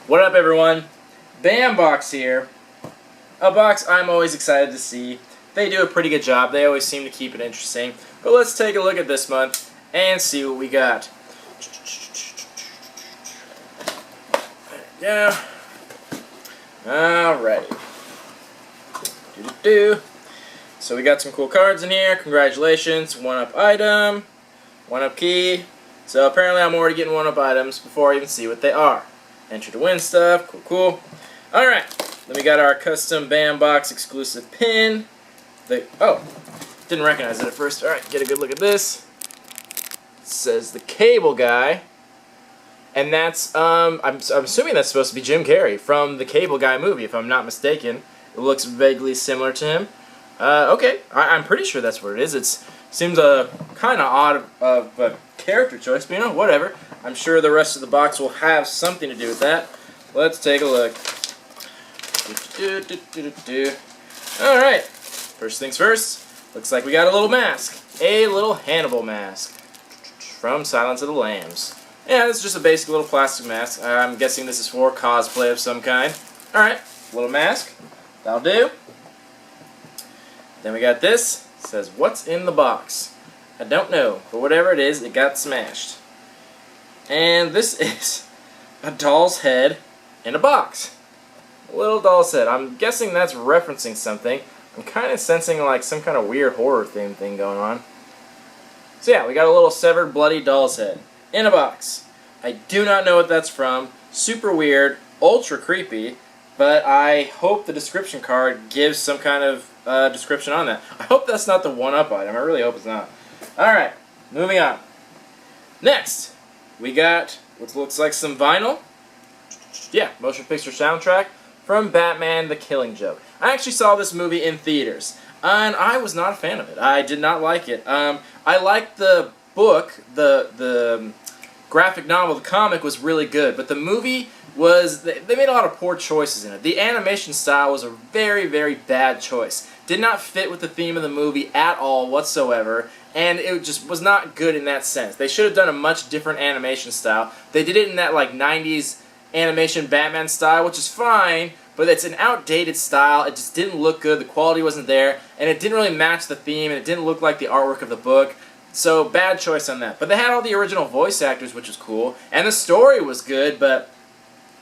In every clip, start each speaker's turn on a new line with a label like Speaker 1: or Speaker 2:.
Speaker 1: What up, everyone? Bam Box here. A box I'm always excited to see. They do a pretty good job. They always seem to keep it interesting. But let's take a look at this month and see what we got. Yeah. Alrighty. So we got some cool cards in here. Congratulations. 1-up item. 1-up key. So apparently I'm already getting 1-up items before I even see what they are. Enter to win stuff. Cool, cool. Alright. Then we got our custom Bam Box exclusive pin. Didn't recognize it at first. Alright, get a good look at this. It says the Cable Guy. And that's, I'm assuming that's supposed to be Jim Carrey from the Cable Guy movie, if I'm not mistaken. It looks vaguely similar to him. Okay, I'm pretty sure that's what it is. It seems kind of odd of a character choice, but you know, whatever. I'm sure the rest of the box will have something to do with that. Let's take a look. Alright, first things first. Looks like we got a little mask. A little Hannibal mask from Silence of the Lambs. Yeah, this is just a basic little plastic mask. I'm guessing this is for cosplay of some kind. Alright, little mask. That'll do. Then we got this. It says, what's in the box? I don't know, but whatever it is, it got smashed. And this is a doll's head in a box. A little doll's head. I'm guessing that's referencing something. I'm kind of sensing like some kind of weird horror theme thing going on. So yeah, we got a little severed, bloody doll's head in a box. I do not know what that's from. Super weird, ultra creepy, but I hope the description card gives some kind of description on that. I hope that's not the 1-up item. I really hope it's not. Alright, moving on. Next, we got what looks like some vinyl. Yeah, motion picture soundtrack from Batman: The Killing Joke. I actually saw this movie in theaters, and I was not a fan of it. I did not like it. I liked the book, the graphic novel, the comic was really good, but the movie was, they made a lot of poor choices in it. The animation style was a very, very bad choice. Did not fit with the theme of the movie at all whatsoever, and it just was not good in that sense. They should have done a much different animation style. They did it in that like 90s animation Batman style, which is fine, but it's an outdated style. It just didn't look good, the quality wasn't there, and it didn't really match the theme, and it didn't look like the artwork of the book. So, bad choice on that. But they had all the original voice actors, which was cool, and the story was good, but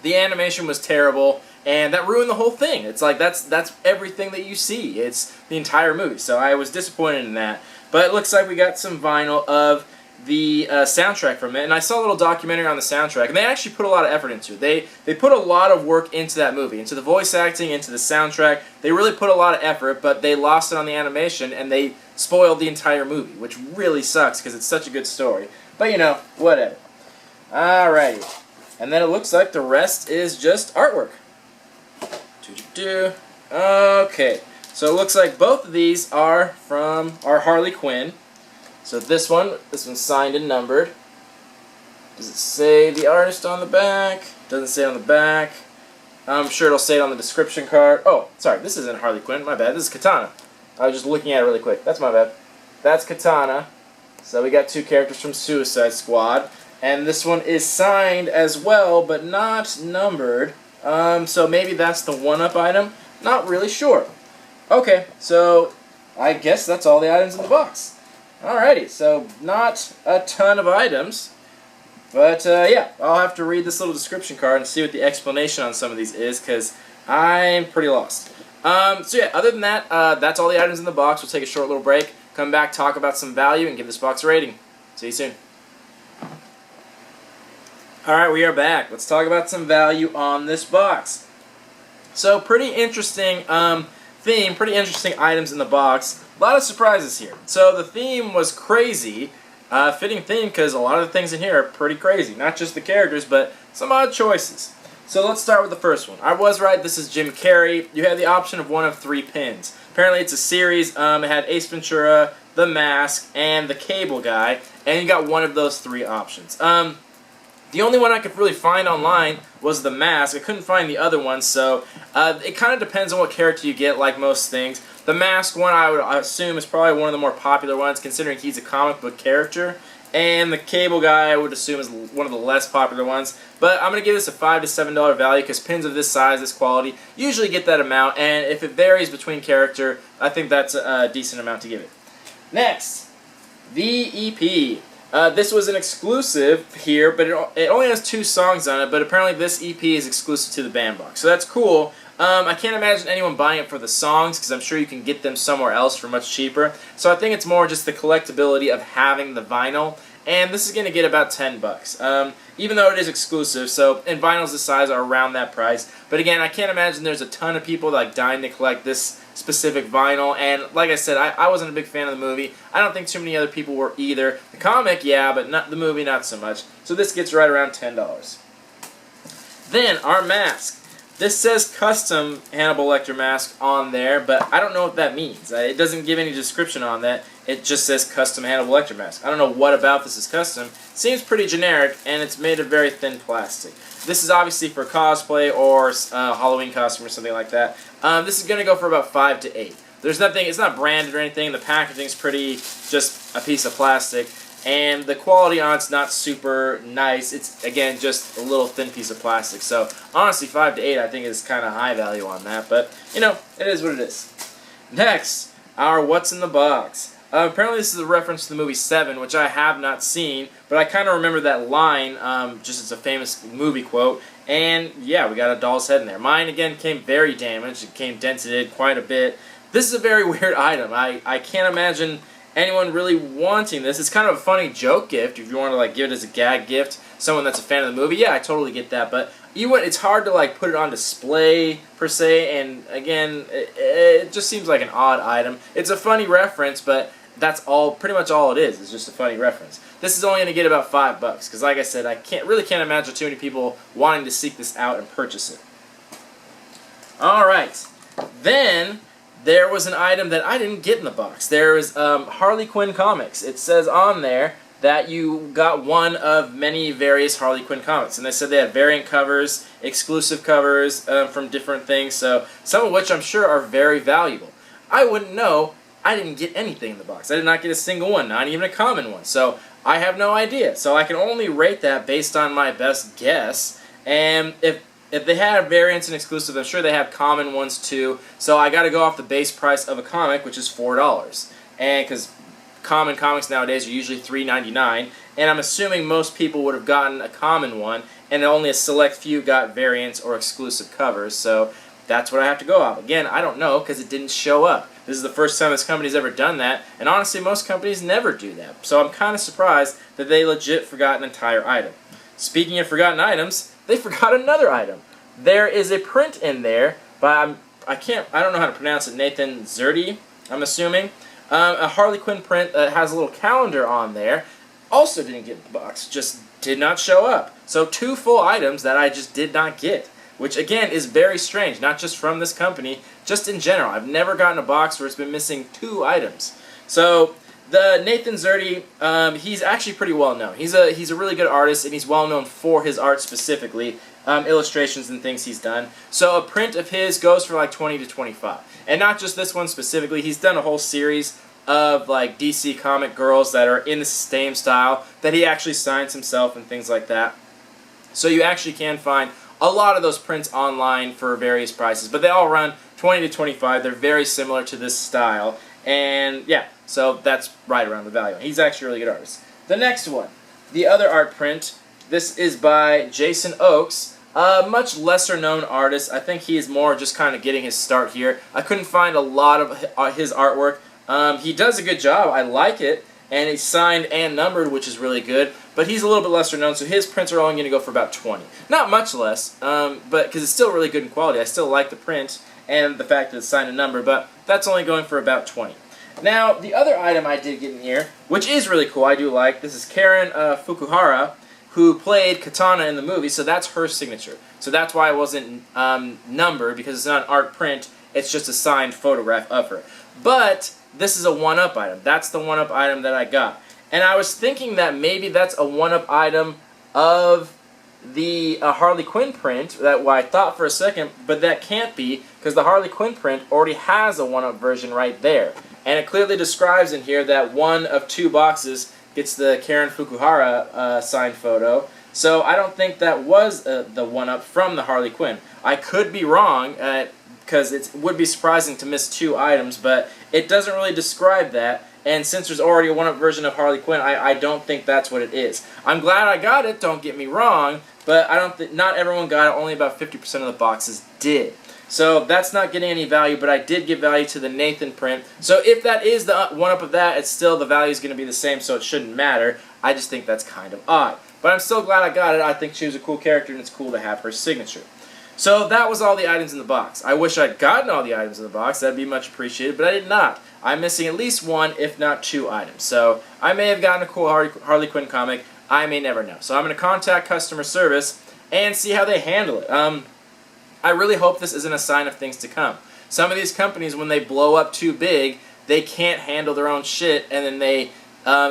Speaker 1: the animation was terrible, and that ruined the whole thing. It's like, that's everything that you see. It's the entire movie, so I was disappointed in that. But it looks like we got some vinyl of the soundtrack from it, and I saw a little documentary on the soundtrack, and they actually put a lot of effort into it. They put a lot of work into that movie, into the voice acting, into the soundtrack. They really put a lot of effort, but they lost it on the animation, and they spoiled the entire movie, which really sucks because it's such a good story. But you know, whatever. Alrighty. And then it looks like the rest is just artwork. Okay. So it looks like both of these are from our Harley Quinn. So this one's signed and numbered. Does it say the artist on the back? Doesn't say it on the back. I'm sure it'll say it on the description card. Oh, sorry, this isn't Harley Quinn. My bad. This is Katana. I was just looking at it really quick. That's my bad. That's Katana. So we got two characters from Suicide Squad. And this one is signed as well, but not numbered. So maybe that's the 1-up item? Not really sure. Okay, so I guess that's all the items in the box. Alrighty, so not a ton of items. But yeah, I'll have to read this little description card and see what the explanation on some of these is, because I'm pretty lost. So yeah, other than that, that's all the items in the box. We'll take a short little break, come back, talk about some value, and give this box a rating. See you soon. Alright, we are back. Let's talk about some value on this box. So, pretty interesting theme, pretty interesting items in the box. A lot of surprises here. So, the theme was crazy. Fitting theme, because a lot of the things in here are pretty crazy. Not just the characters, but some odd choices. So let's start with the first one. I was right, this is Jim Carrey. You have the option of one of 3 pins. Apparently it's a series. It had Ace Ventura, The Mask, and The Cable Guy. And you got one of those 3 options. The only one I could really find online was The Mask. I couldn't find the other one, so it kind of depends on what character you get, like most things. The Mask one, I would assume, is probably one of the more popular ones, considering he's a comic book character. And the cable guy, I would assume, is one of the less popular ones. But I'm going to give this a $5 to $7 value because pins of this size, this quality, usually get that amount. And if it varies between character, I think that's a decent amount to give it. Next, the EP. This was an exclusive here, but it only has 2 songs on it, but apparently this EP is exclusive to the band box. So that's cool. I can't imagine anyone buying it for the songs, because I'm sure you can get them somewhere else for much cheaper. So I think it's more just the collectability of having the vinyl, and this is going to get about $10. Even though it is exclusive, and vinyls this size are around that price. But again, I can't imagine there's a ton of people like dying to collect this specific vinyl, and like I said, I wasn't a big fan of the movie. I don't think too many other people were either. The comic, yeah, but not the movie, not so much. So this gets right around $10. Then, our mask. This says custom Hannibal Lecter mask on there, but I don't know what that means. It doesn't give any description on that. It just says custom Hannibal Lecter mask. I don't know what about this is custom. Seems pretty generic, and it's made of very thin plastic. This is obviously for cosplay or Halloween costume or something like that. This is going to go for about $5 to $8. There's nothing, it's not branded or anything. The packaging's pretty, just a piece of plastic. And the quality on it's not super nice. It's, again, just a little thin piece of plastic. So, honestly, $5 to $8 I think is kind of high value on that. But, you know, it is what it is. Next, our What's in the Box. Apparently this is a reference to the movie Seven, which I have not seen. But I kind of remember that line, just as a famous movie quote. And, yeah, we got a doll's head in there. Mine, again, came very damaged. It came dented quite a bit. This is a very weird item. I can't imagine anyone really wanting this. It's kind of a funny joke gift if you want to like give it as a gag gift. Someone that's a fan of the movie, yeah, I totally get that. But it's hard to like put it on display per se. And again, it just seems like an odd item. It's a funny reference, but that's pretty much all it is. It's just a funny reference. This is only going to get about $5 because, like I said, I really can't imagine too many people wanting to seek this out and purchase it. All right, then. There was an item that I didn't get in the box. There is Harley Quinn comics. It says on there that you got one of many various Harley Quinn comics. And they said they had variant covers, exclusive covers from different things, so some of which I'm sure are very valuable. I wouldn't know. I didn't get anything in the box. I did not get a single one, not even a common one. So I have no idea. So I can only rate that based on my best guess. And if they have variants and exclusives, I'm sure they have common ones too. So I got to go off the base price of a comic, which is $4. And because common comics nowadays are usually $3.99, and I'm assuming most people would have gotten a common one, and only a select few got variants or exclusive covers. So that's what I have to go off. Again, I don't know because it didn't show up. This is the first time this company's ever done that, and honestly, most companies never do that. So I'm kind of surprised that they legit forgot an entire item. Speaking of forgotten items, they forgot another item. There is a print in there by I don't know how to pronounce it. Nathan Zerdy, I'm assuming. A Harley Quinn print that has a little calendar on there. Also didn't get in the box. Just did not show up. So 2 full items that I just did not get, which again is very strange. Not just from this company, just in general. I've never gotten a box where it's been missing 2 items. So the Nathan Zerdy, he's actually pretty well known. He's a really good artist, and he's well known for his art specifically, illustrations and things he's done. So a print of his goes for like $20 to $25, and not just this one specifically. He's done a whole series of like DC comic girls that are in the same style that he actually signs himself and things like that. So you actually can find a lot of those prints online for various prices, but they all run $20 to $25. They're very similar to this style. And yeah, so that's right around the value. He's actually a really good artist. The next one, the other art print, this is by Jason Oakes, a much lesser known artist. I think he is more just kind of getting his start here. I couldn't find a lot of his artwork. He does a good job. I like it. And it's signed and numbered, which is really good. But he's a little bit lesser known, so his prints are only going to go for about $20. Not much less, but because it's still really good in quality. I still like the print and the fact that it's signed and numbered, but that's only going for about $20. Now, the other item I did get in here, which is really cool, I do like, this is Karen Fukuhara, who played Katana in the movie, so that's her signature. So that's why it wasn't numbered, because it's not an art print, it's just a signed photograph of her. But this is a one-up item. That's the one-up item that I got. And I was thinking that maybe that's a one-up item of the Harley Quinn print, that I thought for a second, but that can't be, because the Harley Quinn print already has a one-up version right there. And it clearly describes in here that one of 2 boxes gets the Karen Fukuhara signed photo. So I don't think that was the one-up from the Harley Quinn. I could be wrong, because it would be surprising to miss 2 items, but it doesn't really describe that. And since there's already a one-up version of Harley Quinn, I don't think that's what it is. I'm glad I got it, don't get me wrong, but I don't not everyone got it. Only about 50% of the boxes did. So that's not getting any value, but I did give value to the Nathan print. So if that is the one-up of that, it's still, the value is going to be the same, so it shouldn't matter. I just think that's kind of odd. But I'm still glad I got it. I think she was a cool character, and it's cool to have her signature. So that was all the items in the box. I wish I'd gotten all the items in the box. That'd be much appreciated, but I did not. I'm missing at least 1, if not 2 items. So I may have gotten a cool Harley Quinn comic. I may never know. So I'm going to contact customer service and see how they handle it. I really hope this isn't a sign of things to come. Some of these companies, when they blow up too big, they can't handle their own shit, and then they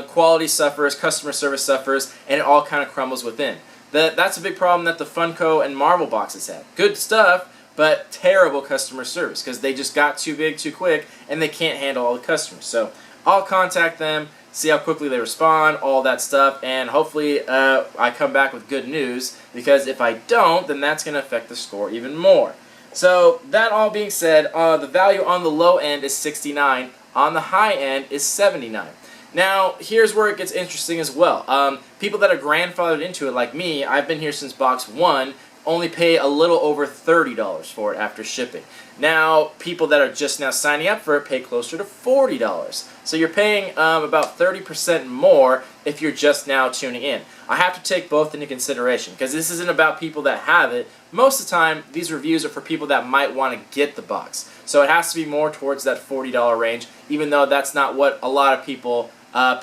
Speaker 1: quality suffers, customer service suffers, and it all kind of crumbles within. That's a big problem that the Funko and Marvel boxes had. Good stuff, but terrible customer service because they just got too big too quick, and they can't handle all the customers. So I'll contact them, see how quickly they respond, all that stuff, and hopefully I come back with good news, because if I don't, then that's going to affect the score even more. So that all being said, the value on the low end is 69, on the high end is 79. Now, here's where it gets interesting as well. People that are grandfathered into it, like me, I've been here since box 1, only pay a little over $30 for it after shipping. Now, people that are just now signing up for it pay closer to $40. So you're paying about 30% more if you're just now tuning in. I have to take both into consideration, because this isn't about people that have it. Most of the time, these reviews are for people that might want to get the box. So it has to be more towards that $40 range, even though that's not what a lot of people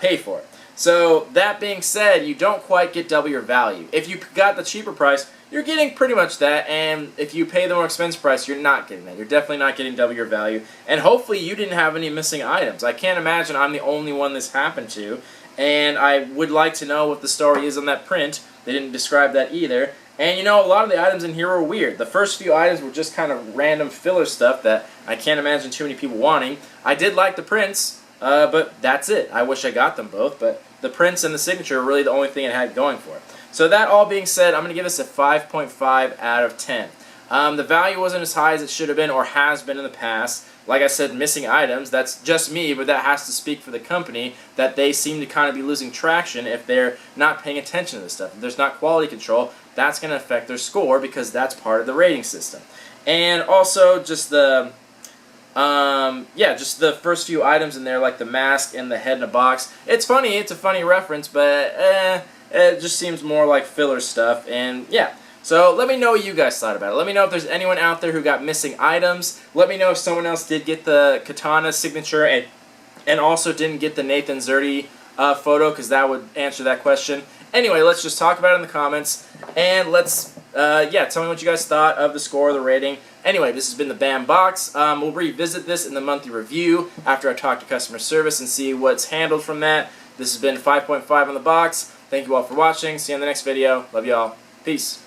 Speaker 1: pay for it. So that being said, you don't quite get double your value. If you got the cheaper price, you're getting pretty much that, and if you pay the more expensive price, you're not getting that. You're definitely not getting double your value, and hopefully you didn't have any missing items. I can't imagine I'm the only one this happened to, and I would like to know what the story is on that print. They didn't describe that either. And you know, a lot of the items in here were weird. The first few items were just kind of random filler stuff that I can't imagine too many people wanting. I did like the prints, but that's it. I wish I got them both, but the prints and the signature are really the only thing it had going for it. So that all being said, I'm going to give this a 5.5 out of 10. The value wasn't as high as it should have been or has been in the past. Like I said, missing items, that's just me, but that has to speak for the company, that they seem to kind of be losing traction if they're not paying attention to this stuff. If there's not quality control, that's going to affect their score, because that's part of the rating system. And also just the just the first few items in there, like the mask and the head in a box. It's funny, it's a funny reference, but it just seems more like filler stuff. And yeah, so let me know what you guys thought about it. Let me know if there's anyone out there who got missing items. Let me know if someone else did get the Katana signature and also didn't get the Nathan Zerdy photo, because that would answer that question. Anyway, let's just talk about it in the comments, and let's tell me what you guys thought of the score, the rating. Anyway, this has been the BAM Box. We'll revisit this in the monthly review after I talk to customer service and see what's handled from that. This has been 5.5 on the box. Thank you all for watching. See you in the next video. Love y'all. Peace.